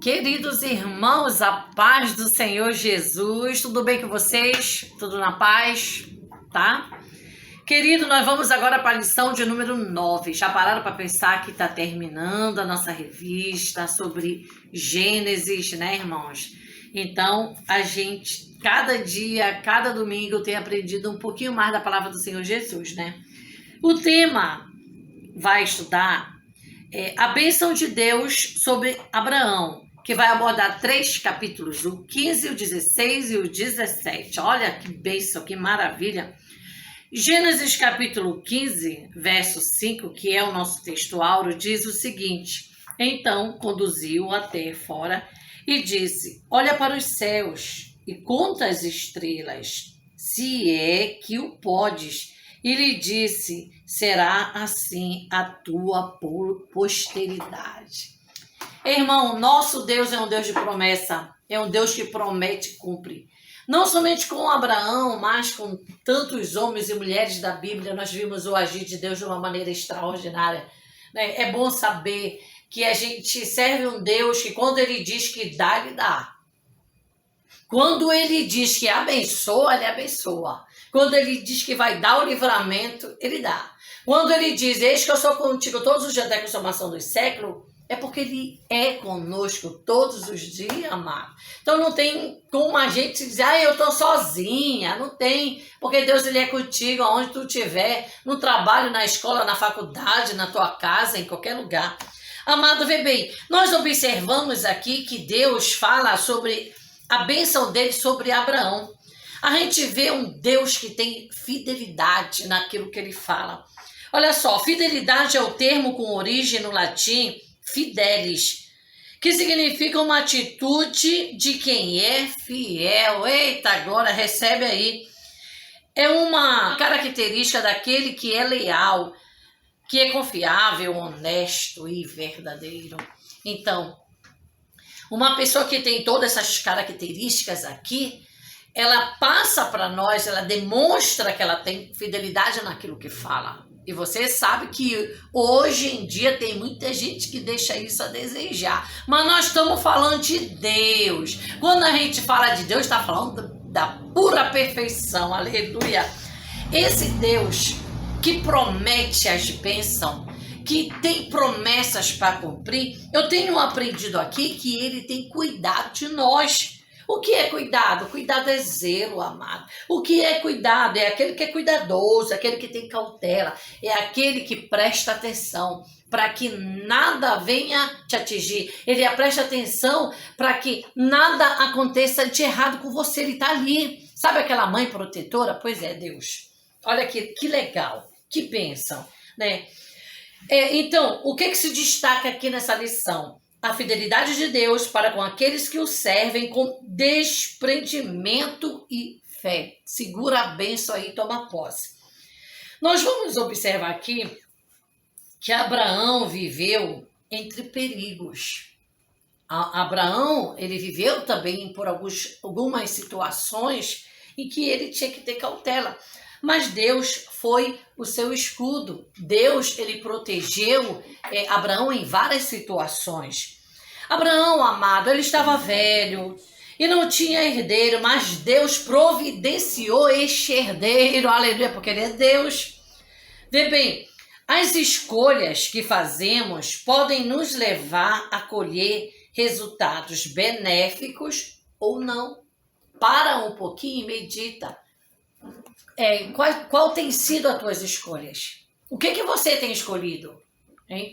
Queridos irmãos, a paz do Senhor Jesus, tudo bem com vocês? Tudo na paz, tá? Querido, nós vamos agora para a lição de número 9. Já pararam para pensar que está terminando a nossa revista sobre Gênesis, né, irmãos? Então, a gente, cada dia, cada domingo, tem aprendido um pouquinho mais da palavra do Senhor Jesus, né? O tema vai estudar a bênção de Deus sobre Abraão, que vai abordar 3 capítulos, o 15, o 16 e o 17. Olha que bênção, que maravilha. Gênesis capítulo 15, verso 5, que é o nosso texto áureo, diz o seguinte: Então conduziu-o até fora e disse: Olha para os céus e conta as estrelas, se é que o podes. E lhe disse: será assim a tua posteridade. Irmão, nosso Deus é um Deus de promessa, é um Deus que promete e cumpre. Não somente com Abraão, mas com tantos homens e mulheres da Bíblia, nós vimos o agir de Deus de uma maneira extraordinária. É bom saber que a gente serve um Deus que quando Ele diz que dá, Ele dá. Quando Ele diz que abençoa, Ele abençoa. Quando Ele diz que vai dar o livramento, Ele dá. Quando Ele diz, eis que eu sou contigo todos os dias até a consumação dos séculos, é porque Ele é conosco todos os dias, amado. Então não tem como a gente dizer, eu estou sozinha. Não tem, porque Deus Ele é contigo, aonde tu estiver, no trabalho, na escola, na faculdade, na tua casa, em qualquer lugar. Amado, vê bem, nós observamos aqui que Deus fala sobre a bênção dele sobre Abraão. A gente vê um Deus que tem fidelidade naquilo que ele fala. Olha só, fidelidade é o termo com origem no latim fidelis, que significa uma atitude de quem é fiel. Eita, agora recebe aí. É uma característica daquele que é leal, que é confiável, honesto e verdadeiro. Então, uma pessoa que tem todas essas características aqui, ela passa para nós, ela demonstra que ela tem fidelidade naquilo que fala. E você sabe que hoje em dia tem muita gente que deixa isso a desejar. Mas nós estamos falando de Deus. Quando a gente fala de Deus, está falando da pura perfeição. Aleluia. Esse Deus que promete as bênçãos, que tem promessas para cumprir, eu tenho aprendido aqui que ele tem cuidado de nós. O que é cuidado? Cuidado é zelo, amado. O que é cuidado? É aquele que é cuidadoso, aquele que tem cautela, é aquele que presta atenção para que nada venha te atingir. Ele presta atenção para que nada aconteça de errado com você. Ele está ali. Sabe aquela mãe protetora? Pois é, Deus. Olha que legal, que bênção, né? Então, o que se destaca aqui nessa lição? A fidelidade de Deus para com aqueles que o servem com desprendimento e fé. Segura a bênção aí e toma posse. Nós vamos observar aqui que Abraão viveu entre perigos. Abraão, ele viveu também por algumas situações em que ele tinha que ter cautela. Mas Deus foi o seu escudo. Deus, ele protegeu Abraão em várias situações. Abraão, amado, ele estava velho e não tinha herdeiro, mas Deus providenciou este herdeiro, aleluia, porque ele é Deus. Vê bem, as escolhas que fazemos podem nos levar a colher resultados benéficos ou não. Para um pouquinho e medita. Qual tem sido as tuas escolhas? O que você tem escolhido?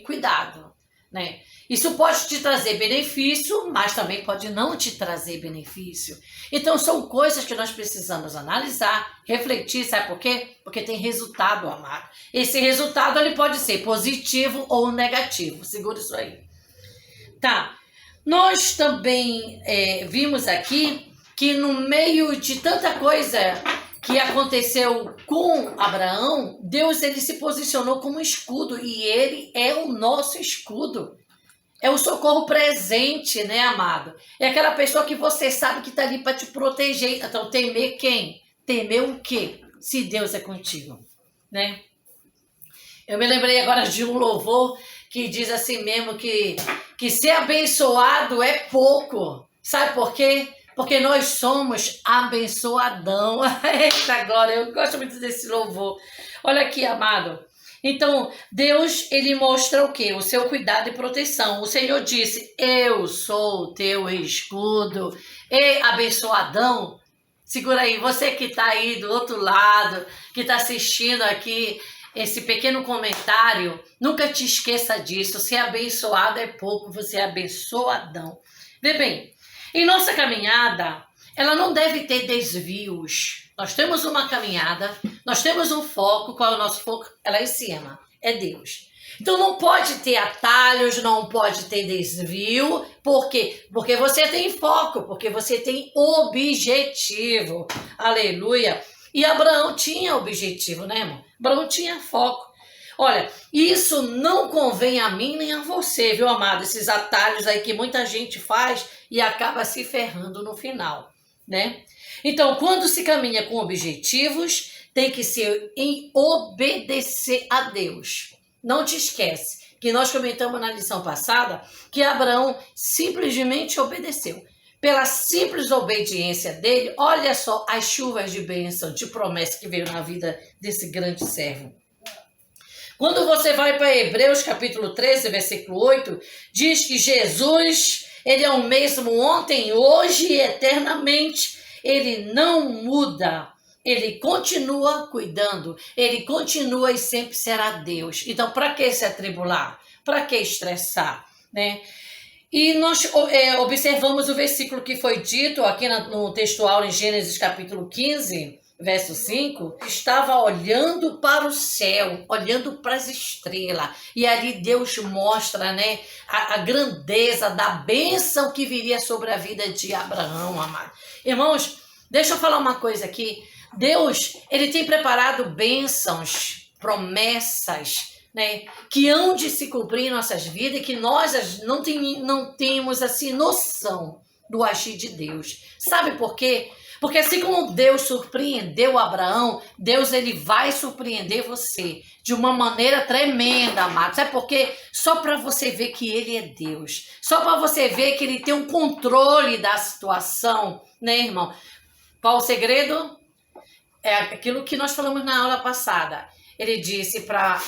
Cuidado, né? Isso pode te trazer benefício, mas também pode não te trazer benefício. Então são coisas que nós precisamos analisar, refletir, sabe por quê? Porque tem resultado, amado. Esse resultado ele pode ser positivo ou negativo. Segura isso aí. Tá. Nós também vimos aqui que no meio de tanta coisa que aconteceu com Abraão, Deus ele se posicionou como escudo e ele é o nosso escudo. É o socorro presente, né, amado? É aquela pessoa que você sabe que está ali para te proteger. Então, temer quem? Temer o quê? Se Deus é contigo, né? Eu me lembrei agora de um louvor que diz assim mesmo que ser abençoado é pouco. Sabe por quê? Porque nós somos abençoadão. Eita, agora eu gosto muito desse louvor. Olha aqui, amado. Então, Deus, ele mostra o quê? O seu cuidado e proteção. O Senhor disse, eu sou o teu escudo. Ei, abençoadão. Segura aí, você que está aí do outro lado, que está assistindo aqui esse pequeno comentário, nunca te esqueça disso. Ser abençoado é pouco, você é abençoadão. Vê bem, em nossa caminhada, ela não deve ter desvios. Nós temos uma caminhada, nós temos um foco. Qual é o nosso foco? É lá em cima, é Deus. Então não pode ter atalhos, não pode ter desvio. Por quê? Porque você tem foco, porque você tem objetivo. Aleluia. E Abraão tinha objetivo, né, irmão? Abraão tinha foco. Olha, isso não convém a mim nem a você, viu, amado? Esses atalhos aí que muita gente faz e acaba se ferrando no final, né? Então, quando se caminha com objetivos, tem que ser em obedecer a Deus. Não te esquece que nós comentamos na lição passada que Abraão simplesmente obedeceu. Pela simples obediência dele, olha só as chuvas de bênção, de promessa que veio na vida desse grande servo. Quando você vai para Hebreus capítulo 13, versículo 8, diz que Jesus, ele é o mesmo ontem, hoje e eternamente. Ele não muda, ele continua cuidando, ele continua e sempre será Deus. Então, para que se atribular? Para que estressar, né? E nós observamos o versículo que foi dito aqui no textual em Gênesis capítulo 15, verso 5, estava olhando para o céu, olhando para as estrelas. E ali Deus mostra, né, a grandeza da bênção que viria sobre a vida de Abraão, amado. Irmãos, deixa eu falar uma coisa aqui. Deus, ele tem preparado bênçãos, promessas, né, que hão de se cumprir em nossas vidas e que nós não temos assim noção do agir de Deus. Sabe por quê? Porque assim como Deus surpreendeu Abraão, Deus ele vai surpreender você de uma maneira tremenda, amado. Sabe por quê? Só para você ver que ele é Deus. Só para você ver que ele tem um controle da situação, né, irmão? Qual o segredo? É aquilo que nós falamos na aula passada. Ele disse para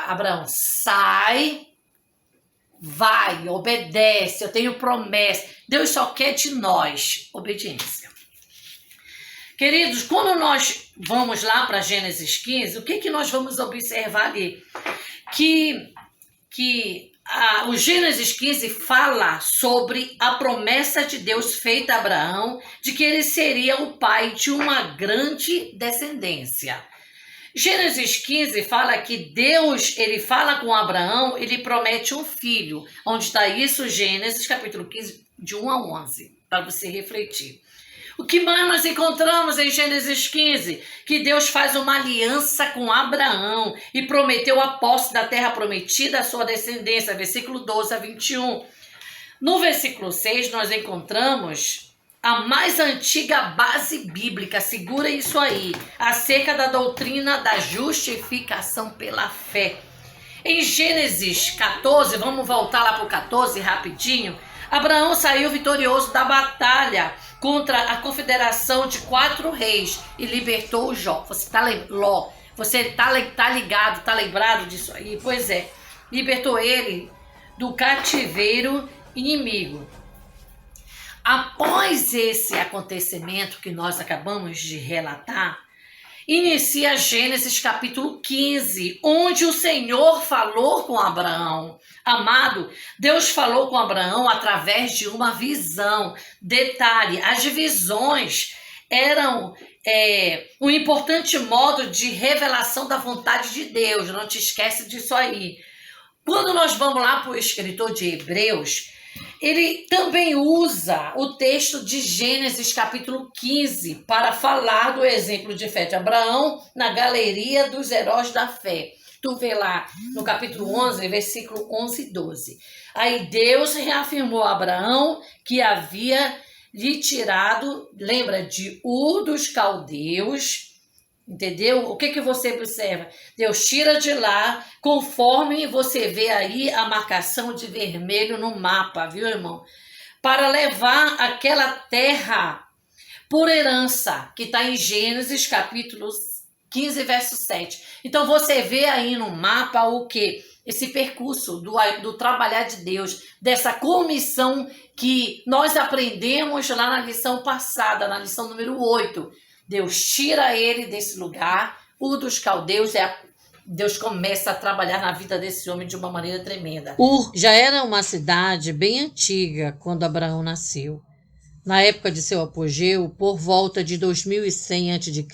Abraão, sai, vai, obedece, eu tenho promessa. Deus só quer de nós obediência. Queridos, quando nós vamos lá para Gênesis 15, o que nós vamos observar ali? Que o Gênesis 15 fala sobre a promessa de Deus feita a Abraão, de que ele seria o pai de uma grande descendência. Gênesis 15 fala que Deus, ele fala com Abraão, ele promete um filho. Onde está isso? Gênesis capítulo 15, de 1 a 11, para você refletir. O que mais nós encontramos em Gênesis 15? Que Deus faz uma aliança com Abraão e prometeu a posse da terra prometida à sua descendência, versículo 12 a 21. No versículo 6 nós encontramos a mais antiga base bíblica, segura isso aí, acerca da doutrina da justificação pela fé. Em Gênesis 14, vamos voltar lá para o 14 rapidinho, Abraão saiu vitorioso da batalha contra a confederação de 4 reis e libertou Jó. Você tá ligado, tá lembrado disso aí? Pois é, libertou ele do cativeiro inimigo. Após esse acontecimento que nós acabamos de relatar, inicia Gênesis capítulo 15, onde o Senhor falou com Abraão. Amado, Deus falou com Abraão através de uma visão. Detalhe, as visões eram um importante modo de revelação da vontade de Deus. Não te esquece disso aí. Quando nós vamos lá para o escritor de Hebreus, ele também usa o texto de Gênesis capítulo 15 para falar do exemplo de fé de Abraão na galeria dos heróis da fé. Tu vê lá no capítulo 11, versículo 11 e 12. Aí Deus reafirmou a Abraão que havia lhe tirado, lembra, de Ur dos Caldeus, Entendeu? O que você observa? Deus tira de lá, conforme você vê aí a marcação de vermelho no mapa, viu, irmão? Para levar aquela terra por herança, que está em Gênesis capítulo 15, verso 7. Então você vê aí no mapa o quê? Esse percurso do trabalhar de Deus, dessa comissão que nós aprendemos lá na lição passada, na lição número 8. Deus tira ele desse lugar, o dos caldeus, Deus começa a trabalhar na vida desse homem de uma maneira tremenda. Ur já era uma cidade bem antiga quando Abraão nasceu. Na época de seu apogeu, por volta de 2100 a.C.,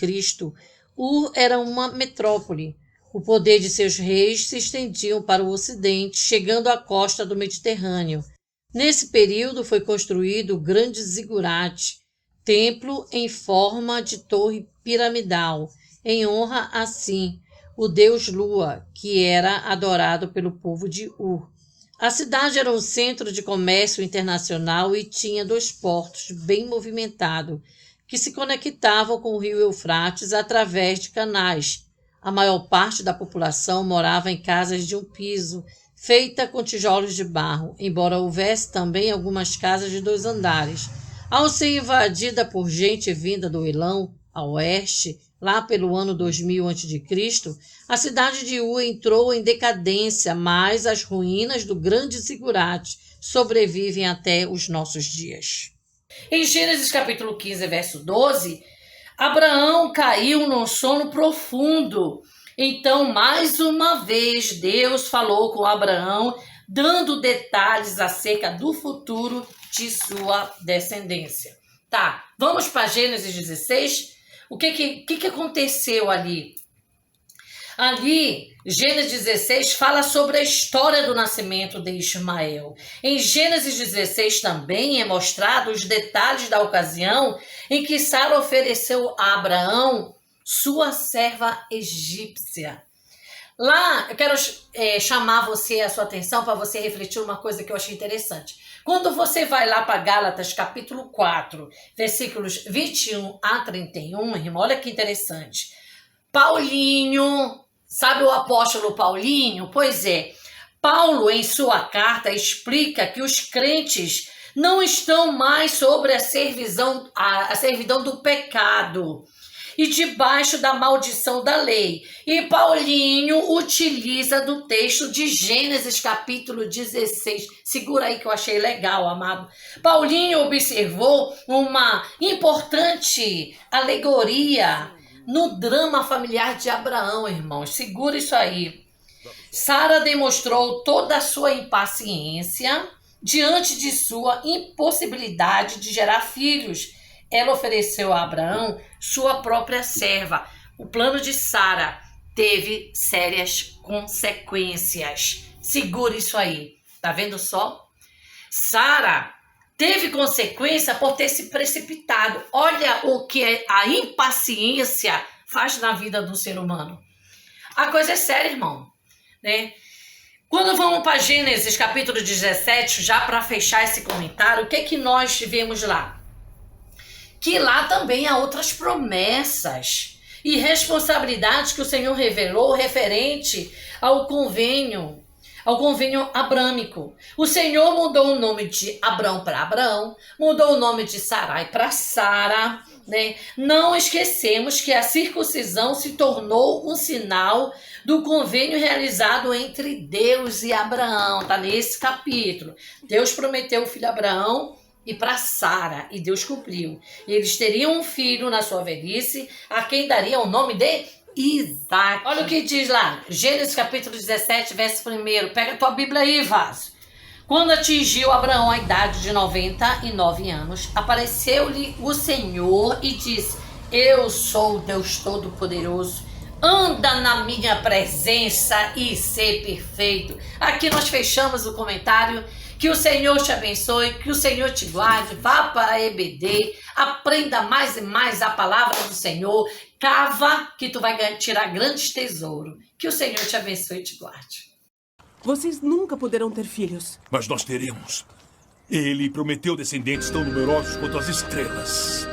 Ur era uma metrópole. O poder de seus reis se estendiam para o ocidente, chegando à costa do Mediterrâneo. Nesse período foi construído o grande zigurate, templo em forma de torre piramidal, em honra assim o deus Lua, que era adorado pelo povo de Ur. A cidade era um centro de comércio internacional e tinha 2 portos bem movimentados, que se conectavam com o rio Eufrates através de canais. A maior parte da população morava em casas de um piso, feita com tijolos de barro, embora houvesse também algumas casas de 2 andares. Ao ser invadida por gente vinda do Elão, a oeste, lá pelo ano 2000 a.C., a cidade de Ur entrou em decadência, mas as ruínas do grande zigurate sobrevivem até os nossos dias. Em Gênesis capítulo 15, verso 12, Abraão caiu num sono profundo. Então, mais uma vez, Deus falou com Abraão, dando detalhes acerca do futuro de sua descendência. Tá, vamos para Gênesis 16. O que aconteceu ali? Ali, Gênesis 16 fala sobre a história do nascimento de Ismael. Em Gênesis 16 também é mostrado os detalhes da ocasião em que Sara ofereceu a Abraão sua serva egípcia. Lá, eu quero chamar a sua atenção para você refletir uma coisa que eu achei interessante. Quando você vai lá para Gálatas, capítulo 4, versículos 21 a 31, irmão, olha que interessante. Paulinho, sabe o apóstolo Paulinho? Pois é, Paulo, em sua carta, explica que os crentes não estão mais sobre a servidão do pecado e debaixo da maldição da lei. E Paulinho utiliza do texto de Gênesis capítulo 16. Segura aí que eu achei legal, amado. Paulinho observou uma importante alegoria no drama familiar de Abraão, irmãos. Segura isso aí. Sara demonstrou toda a sua impaciência diante de sua impossibilidade de gerar filhos. Ela ofereceu a Abraão sua própria serva. O plano de Sara teve sérias consequências. Segura isso aí. Tá vendo só? Sara teve consequência por ter se precipitado. Olha o que a impaciência faz na vida do ser humano. A coisa é séria, irmão, né? Quando vamos para Gênesis capítulo 17, já para fechar esse comentário, o que nós vemos lá? Que lá também há outras promessas e responsabilidades que o Senhor revelou referente ao convênio abrâmico. O Senhor mudou o nome de Abrão para Abraão, mudou o nome de Sarai para Sara, né? Não esquecemos que a circuncisão se tornou um sinal do convênio realizado entre Deus e Abraão. Está nesse capítulo. Deus prometeu o filho a Abraão e para Sara, e Deus cumpriu. Eles teriam um filho na sua velhice, a quem daria o nome de Isaac. Olha o que diz lá, Gênesis capítulo 17, verso 1. Pega a tua Bíblia aí, vaso. Quando atingiu Abraão a idade de 99 anos, apareceu-lhe o Senhor e disse: Eu sou o Deus Todo-Poderoso. Anda na minha presença e ser perfeito. Aqui nós fechamos o comentário. Que o Senhor te abençoe, que o Senhor te guarde, vá para a EBD, aprenda mais e mais a palavra do Senhor, cava que tu vai tirar grandes tesouros. Que o Senhor te abençoe e te guarde. Vocês nunca poderão ter filhos. Mas nós teremos. Ele prometeu descendentes tão numerosos quanto as estrelas.